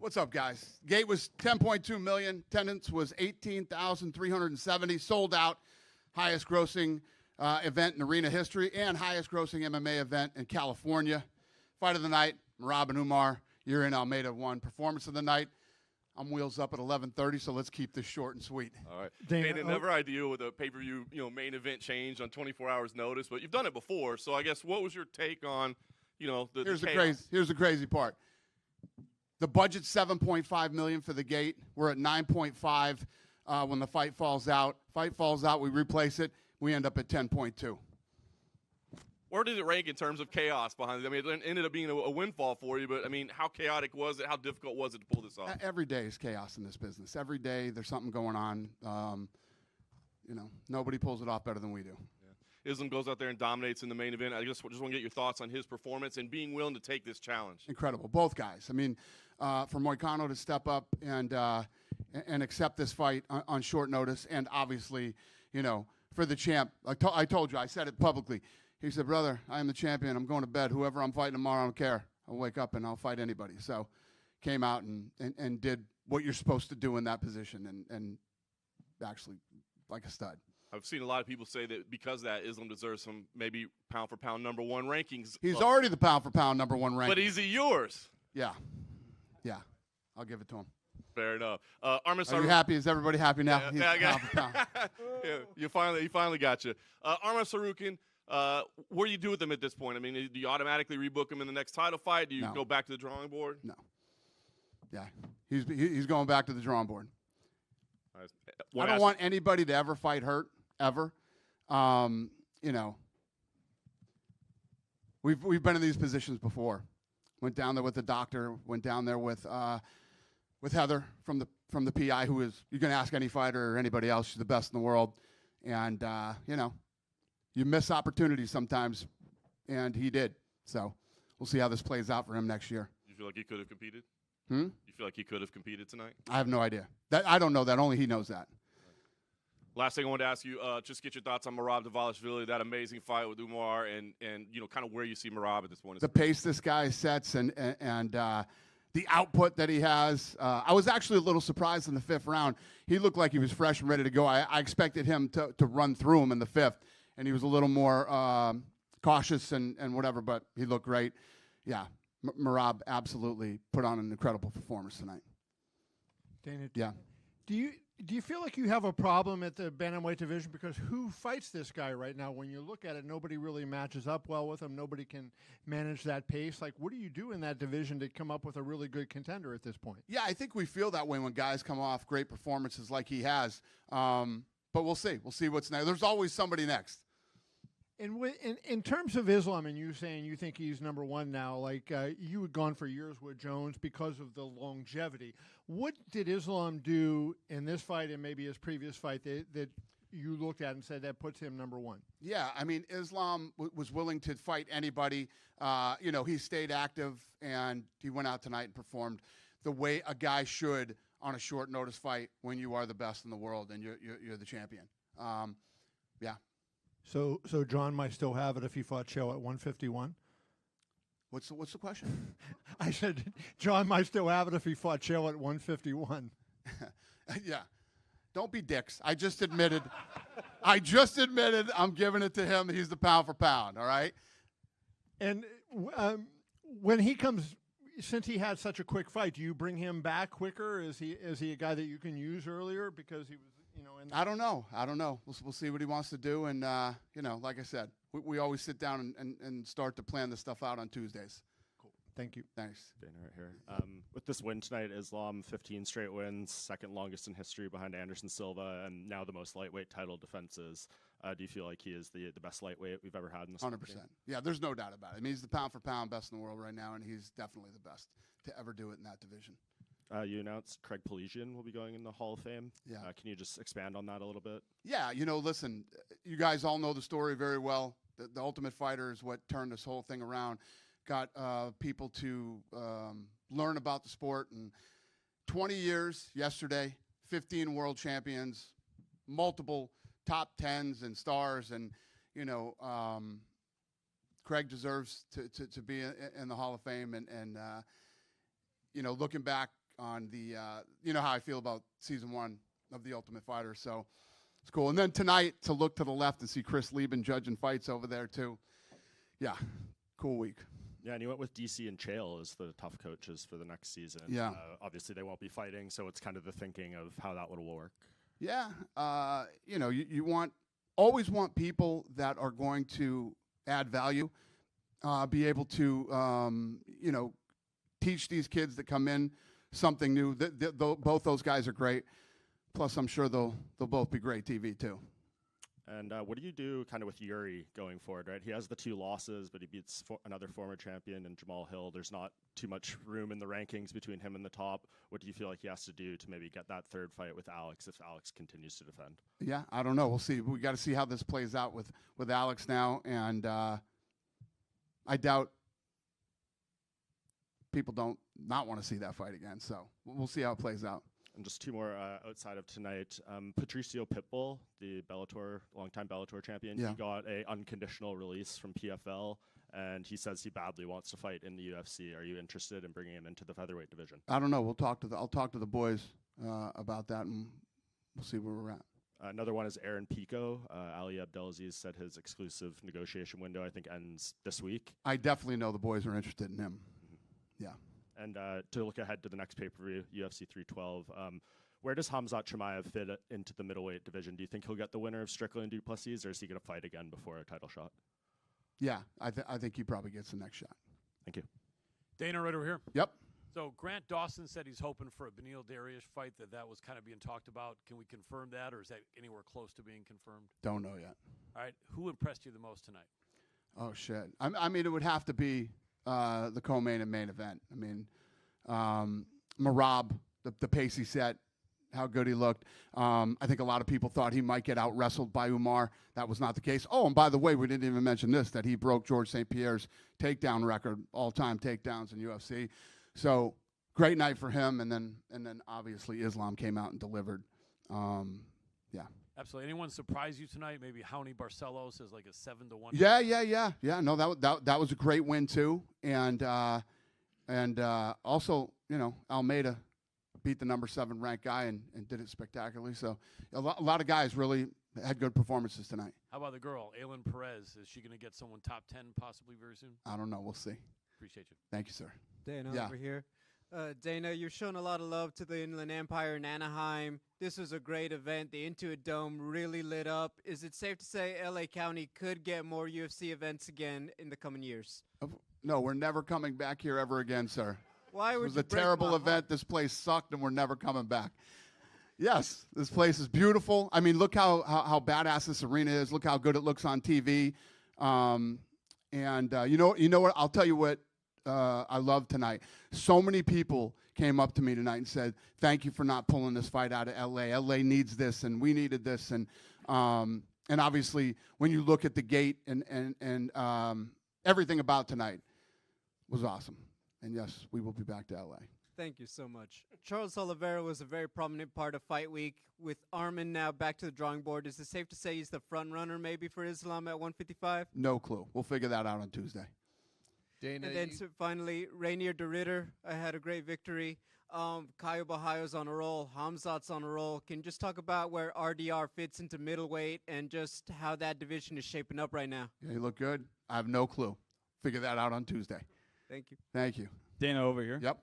What's up, guys? Gate was 10.2 million. Attendance was 18,370. Sold out. Highest grossing event in arena history and highest grossing MMA event in California. Fight of the night, Merab and Umar. You're in Almeida won. Performance of the night. I'm wheels up at 11:30, so let's keep this short and sweet. All right. Dana, never ideal with a pay-per-view, main event change on 24 hours notice, but you've done it before. So I guess what was your take on, Here's the crazy part. The budget's $7.5 million for the gate. We're at 9.5 when the fight falls out. Fight falls out, we replace it. We end up at 10.2. Where did it rank in terms of chaos behind it? I mean, it ended up being a windfall for you, but, how chaotic was it? How difficult was it to pull this off? Every day is chaos in this business. Every day there's something going on. Nobody pulls it off better than we do. Yeah. Islam goes out there and dominates in the main event. I just want to get your thoughts on his performance and being willing to take this challenge. Incredible. Both guys. For Moicano to step up and accept this fight on short notice, and obviously, for the champ. I told you, I said it publicly. He said, brother, I am the champion. I'm going to bed. Whoever I'm fighting tomorrow, I don't care. I'll wake up and I'll fight anybody. So came out and did what you're supposed to do in that position and actually like a stud. I've seen a lot of people say that because of that, Islam deserves some maybe pound-for-pound number one rankings. He's already the pound-for-pound number one ranking. But is he yours? Yeah. I'll give it to him. Fair enough. Arman Tsarukyan. Are you happy? Is everybody happy now? Yeah, I got yeah, he finally got you. Arman Tsarukyan, what do you do with him at this point? Do you automatically rebook him in the next title fight? Do you go back to the drawing board? No. Yeah, he's going back to the drawing board. I don't want anybody to ever fight hurt, ever. We've been in these positions before. Went down there with the doctor. Went down there with Heather from the PI, who is, you can ask any fighter or anybody else. She's the best in the world, and you miss opportunities sometimes, and he did. So we'll see how this plays out for him next year. You feel like he could have competed? You feel like he could have competed tonight? I have no idea. I don't know that. Only he knows that. Last thing I wanted to ask you, just get your thoughts on Merab Dvalishvili, that amazing fight with Umar, and kind of where you see Merab at this point. The pace this guy sets and the output that he has. I was actually a little surprised in the fifth round. He looked like he was fresh and ready to go. I expected him to run through him in the fifth, and he was a little more cautious and whatever, but he looked great. Yeah, Merab absolutely put on an incredible performance tonight. Dana, yeah. Do you feel like you have a problem at the bantamweight division? Because who fights this guy right now? When you look at it, nobody really matches up well with him. Nobody can manage that pace. Like, what do you do in that division to come up with a really good contender at this point? Yeah, I think we feel that way when guys come off great performances like he has. But we'll see. We'll see what's next. There's always somebody next. And in terms of Islam, and you saying you think he's number one now, like you had gone for years with Jones because of the longevity. What did Islam do in this fight and maybe his previous fight that you looked at and said that puts him number one? Yeah, Islam was willing to fight anybody. He stayed active, and he went out tonight and performed the way a guy should on a short notice fight when you are the best in the world and you're the champion. Yeah. So John might still have it if he fought Chael at 151? What's the question? I said John might still have it if he fought Chael at 151. Yeah. Don't be dicks. I just admitted I'm giving it to him. He's the pound for pound, all right? And when he comes, since he had such a quick fight, do you bring him back quicker? Is he a guy that you can use earlier because he was – I don't know. We'll see what he wants to do. And, like I said, we always sit down and start to plan this stuff out on Tuesdays. Cool. Thank you. Thanks. Dana right here. With this win tonight, Islam 15 straight wins, second longest in history behind Anderson Silva, and now the most lightweight title defenses. Do you feel like he is the best lightweight we've ever had in this 100%. Yeah, there's no doubt about it. He's the pound-for-pound best in the world right now, and he's definitely the best to ever do it in that division. You announced Craig Pelesian will be going in the Hall of Fame. Yeah. Can you just expand on that a little bit? Yeah, listen, you guys all know the story very well. The Ultimate Fighter is what turned this whole thing around, got people to learn about the sport. And 20 years yesterday, 15 world champions, multiple top 10s and stars. And, Craig deserves to be in the Hall of Fame. And looking back on the, you know how I feel about season 1 of The Ultimate Fighter. So it's cool. And then tonight to look to the left and see Chris Lieben judging fights over there too. Yeah, cool week. Yeah, and you went with DC and Chael as the tough coaches for the next season. Yeah. Obviously, they won't be fighting, so it's kind of the thinking of how that will work. Yeah, you know, you always want people that are going to add value, be able to, you know, teach these kids that come in something new. Both those guys are great. Plus, I'm sure they'll both be great TV too. And what do you do kind of with Yuri going forward, right? He has the 2 losses, but he beats another former champion in Jamal Hill. There's not too much room in the rankings between him and the top. What do you feel like he has to do to maybe get that 3rd fight with Alex if Alex continues to defend? Yeah, I don't know. We'll see. We got to see how this plays out with Alex now. And I doubt people don't not want to see that fight again. So we'll see how it plays out. And just 2 more outside of tonight. Patricio Pitbull, the longtime Bellator champion, yeah. He got a unconditional release from PFL, and he says he badly wants to fight in the UFC. Are you interested in bringing him into the featherweight division? I don't know. I'll talk to the boys about that, and we'll see where we're at. Another one is Aaron Pico. Ali Abdelaziz said his exclusive negotiation window, I think, ends this week. I definitely know the boys are interested in him. Mm-hmm. Yeah. And to look ahead to the next pay-per-view, UFC 312, where does Khamzat Chimaev fit into the middleweight division? Do you think he'll get the winner of Strickland and Duplessis, or is he going to fight again before a title shot? Yeah, I think he probably gets the next shot. Thank you. Dana, right over here. Yep. So Grant Dawson said he's hoping for a Beneil Dariush fight, that was kind of being talked about. Can we confirm that, or is that anywhere close to being confirmed? Don't know yet. All right. Who impressed you the most tonight? Oh, shit. I mean, it would have to be the co-main and main event. I mean, Marab, the pace he set, how good he looked. I think a lot of people thought he might get out-wrestled by Umar. That was not the case. Oh, and by the way, we didn't even mention this, that he broke George St. Pierre's takedown record, all-time takedowns in UFC. So great night for him, and then obviously Islam came out and delivered. Yeah. Absolutely. Anyone surprise you tonight? Maybe Raoni Barcelos is like a 7-1. Yeah. No, that was a great win too, and also, you know, Almeida beat the number 7 ranked guy and did it spectacularly. So a lot of guys really had good performances tonight. How about the girl, Aylin Perez? Is she going to get someone top 10 possibly very soon? I don't know. We'll see. Appreciate you. Thank you, sir. Dana Yeah. over here. Dana, you've shown a lot of love to the Inland Empire in Anaheim. This was a great event. The Intuit Dome really lit up. Is it safe to say LA County could get more UFC events again in the coming years? No, we're never coming back here ever again, sir. Why would It was you a break terrible my event. heart? This place sucked, and we're never coming back. Yes, this place is beautiful. I mean, look how badass this arena is. Look how good it looks on TV. You know what? I'll tell you what I love tonight. So many people came up to me tonight and said, "Thank you for not pulling this fight out of LA. LA needs this, and we needed this." And obviously, when you look at the gate and everything about tonight was awesome. And yes, we will be back to LA. Thank you so much. Charles Oliveira was a very prominent part of Fight Week. With Arman now back to the drawing board, is it safe to say he's the front runner maybe for Islam at 155? No clue. We'll figure that out on Tuesday. Dana, And then finally, Rainier de Ritter had a great victory. Caio Bahayo's on a roll. Khamzat's on a roll. Can you just talk about where RDR fits into middleweight and just how that division is shaping up right now? Yeah, you look good. I have no clue. Figure that out on Tuesday. Thank you. Thank you. Dana over here. Yep.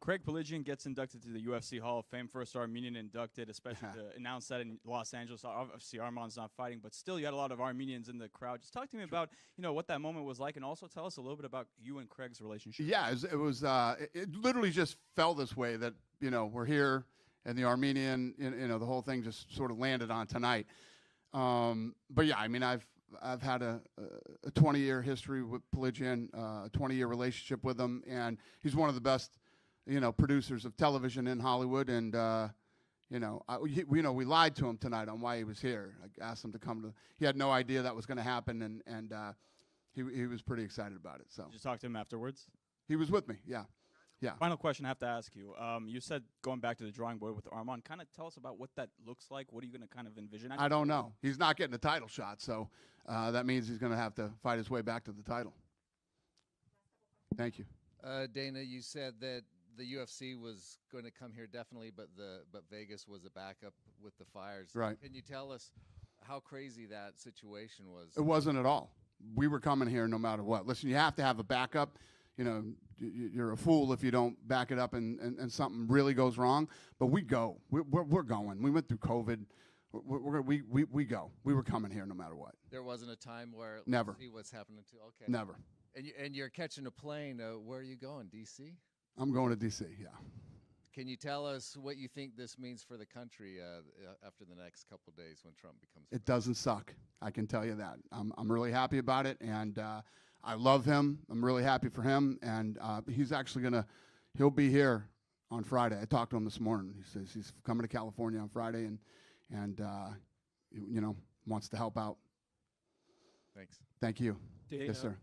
Craig Peligian gets inducted to the UFC Hall of Fame, first Armenian inducted, especially to announce that in Los Angeles. Obviously, Arman's not fighting, but still, you had a lot of Armenians in the crowd. Just talk to me about, what that moment was like, and also tell us a little bit about you and Craig's relationship. Yeah, it literally just fell this way that, we're here, and the Armenian, the whole thing just sort of landed on tonight. But yeah, I mean, I've had a 20-year history with Peligian, a 20-year relationship with him, and he's one of the best, producers of television in Hollywood. And we lied to him tonight on why he was here. I asked him to come to. He had no idea that was going to happen, and he was pretty excited about it. So Did you talk to him afterwards? he was with me. Yeah. Yeah. Final question I have to ask you. You said going back to the drawing board with Arman. Kind of tell us about what that looks like. What are you going to kind of envision? I don't know. He's not getting a title shot, so that means he's going to have to fight his way back to the title. Thank you. Dana, you said that the UFC was going to come here definitely, but Vegas was a backup with the fires. Right. Can you tell us how crazy that situation was? It wasn't at all. We were coming here no matter what. Listen, you have to have a backup. You know, you're a fool if you don't back it up and something really goes wrong. But we go. We're going. We went through COVID. We go. We were coming here no matter what. There wasn't a time where Never. Let's see what's happening to. Okay. Never. And you're catching a plane. Where are you going? DC? I'm going to DC. Yeah. Can you tell us what you think this means for the country after the next couple of days when Trump becomes president? It doesn't suck. I can tell you that. I'm really happy about it, and I love him. I'm really happy for him, and he's actually he'll be here on Friday. I talked to him this morning. He says he's coming to California on Friday, and you know, wants to help out. Thanks. Thank you. Dana, Yes, sir.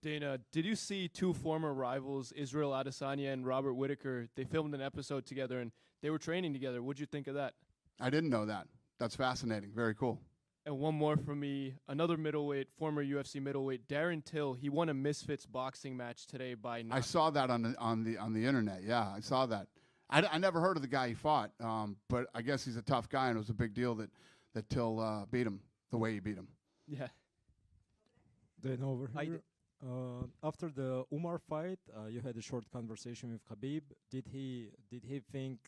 Dana, did you see two former rivals, Israel Adesanya and Robert Whittaker? They filmed an episode together, and they were training together. What'd you think of that? I didn't know that. That's fascinating. Very cool. And one more from me, another middleweight, former UFC middleweight, Darren Till. He won a Misfits boxing match today by I saw that on the internet. Yeah, I saw that. I never heard of the guy he fought, but I guess he's a tough guy, and it was a big deal that Till beat him the way he beat him. Yeah. Then over here, after the Umar fight, you had a short conversation with Khabib. Did he think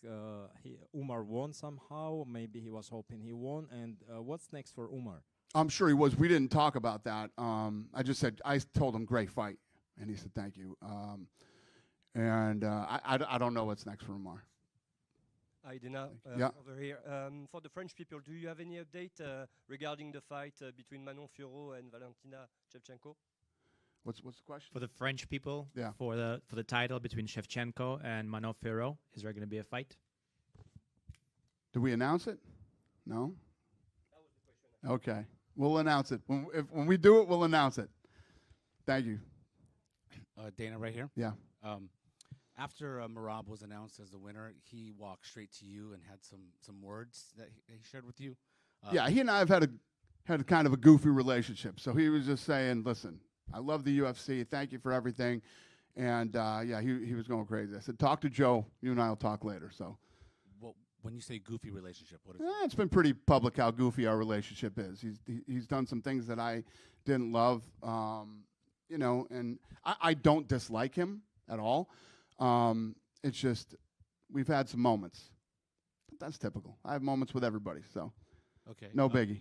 Umar won somehow? Maybe he was hoping he won. And what's next for Umar? I'm sure he was. We didn't talk about that. I told him great fight, and he said thank you. I don't know what's next for Umar. Hi, Dana. Yeah. Over here. For the French people, do you have any update regarding the fight between Manon Fiorot and Valentina Shevchenko? What's the question? For the French people, Yeah. for the title between Shevchenko and Manon Fiorot, is there going to be a fight? Do we announce it? No? That was the question. Okay. We'll announce it. When we do it, we'll announce it. Thank you. Dana, right here. Yeah. After Merab was announced as the winner, he walked straight to you and had some words that he shared with you. Yeah, he and I have had kind of a goofy relationship. So he was just saying, listen, I love the UFC. Thank you for everything. And, yeah, he was going crazy. I said, talk to Joe. You and I will talk later. So, Well, when you say goofy relationship, what is it's been pretty public how goofy our relationship is. He's done some things that I didn't love, you know, and I don't dislike him at all. It's just we've had some moments. But that's typical. I have moments with everybody, so Okay. no biggie.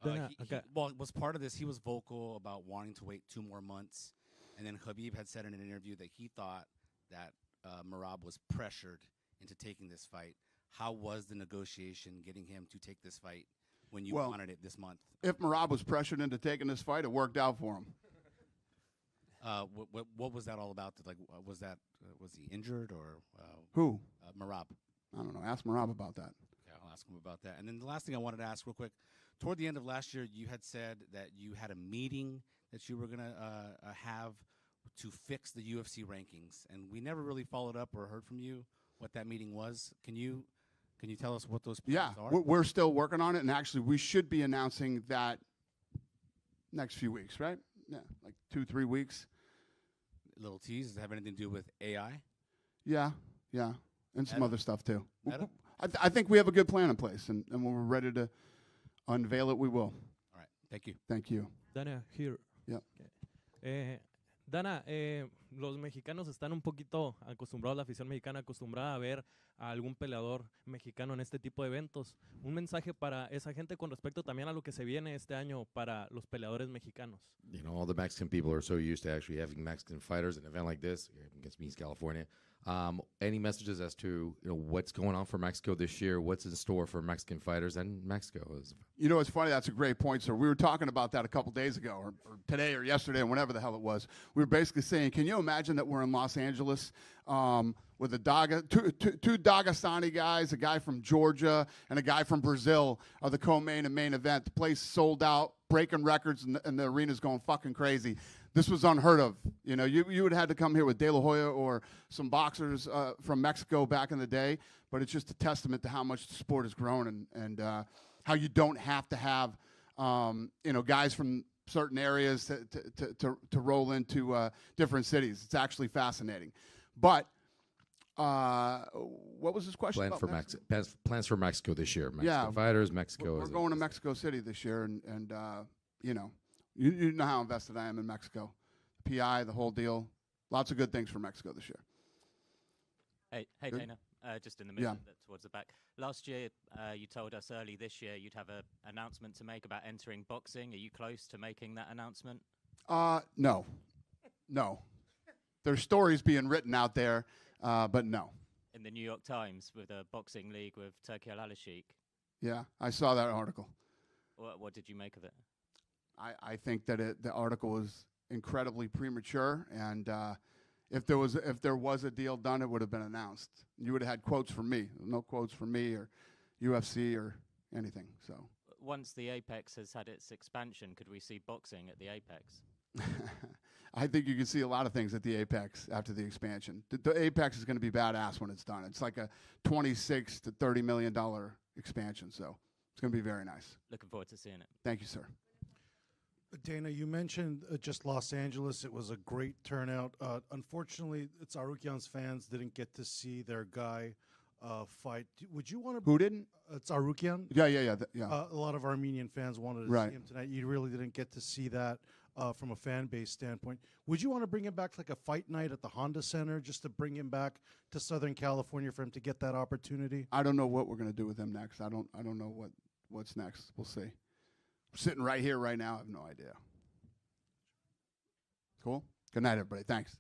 Well, was part of this, he was vocal about wanting to wait 2 more months. And then Khabib had said in an interview that he thought that Merab was pressured into taking this fight. How was the negotiation getting him to take this fight when you wanted it this month? If Merab was pressured into taking this fight, it worked out for him. What was that all about? Like, was he injured or Who? Merab? I don't know. Ask Merab about that. Yeah, I'll ask him about that. And then the last thing I wanted to ask real quick, toward the end of last year, you had said that you had a meeting that you were going to have to fix the UFC rankings, and we never really followed up or heard from you what that meeting was. Can you tell us what those plans are? We're still working on it, and actually we should be announcing that next few weeks, right? Yeah, like 2-3 weeks. Little tease. Does it have anything to do with AI? Yeah, and some other stuff too. Meta? I think we have a good plan in place, and when we're ready to unveil it, we will. All right. Thank you. Thank you. Dana, here. Yeah. Dana, los mexicanos están un poquito acostumbrados, la afición mexicana acostumbrada a ver a algún peleador mexicano en este tipo de eventos. Un mensaje para esa gente con respecto también a lo que se viene este año para los peleadores mexicanos. You know, all the Mexican people are so used to actually having Mexican fighters at an event like this against East California. Any messages as to what's going on for Mexico this year? What's in store for Mexican fighters and Mexico? You know, it's funny. That's a great point, sir. We were talking about that a couple days ago, or today, or yesterday, or whenever the hell it was. We were basically saying, can you imagine that we're in Los Angeles with two Dagestani guys, a guy from Georgia and a guy from Brazil are the co-main and main event. The place sold out, breaking records, and the arena's going fucking crazy. This was unheard of. You know, you would have had to come here with De La Hoya or some boxers from Mexico back in the day, but it's just a testament to how much the sport has grown and how you don't have to have, guys from certain areas to roll into different cities. It's actually fascinating. But What was his question? Plans about for Mexico? Plans for Mexico this year. Mexico Yeah, fighters, Mexico. We're going to Mexico City this year, and you know, you know how invested I am in Mexico. PI, the whole deal. Lots of good things for Mexico this year. Hey, Good? Dana. Just in the middle, Yeah. towards the back. Last year, you told us early this year you'd have an announcement to make about entering boxing. Are you close to making that announcement? No. There's stories being written out there, but no. In the New York Times with a boxing league with Turki Al-Alashik. Yeah, I saw that article. What did you make of it? I think that the article was incredibly premature, and if there was a deal done, it would have been announced. You would have had quotes from me. No quotes from me or UFC or anything. So Once the Apex has had its expansion, could we see boxing at the Apex? I think you can see a lot of things at the Apex after the expansion. The Apex is going to be badass when it's done. It's like a $26 to $30 million expansion, so it's going to be very nice. Looking forward to seeing it. Thank you, sir. Dana, you mentioned just Los Angeles. It was a great turnout. Unfortunately, Tsarukyan's fans didn't get to see their guy fight. Would you want to? Who didn't? Tsarukyan. Yeah. A lot of Armenian fans wanted to see him tonight. You really didn't get to see that from a fan base standpoint. Would you want to bring him back like a fight night at the Honda Center just to bring him back to Southern California for him to get that opportunity? I don't know what we're going to do with him next. I don't know what's next. We'll see. We're sitting right here right now. I have no idea. Cool. Good night, everybody. Thanks.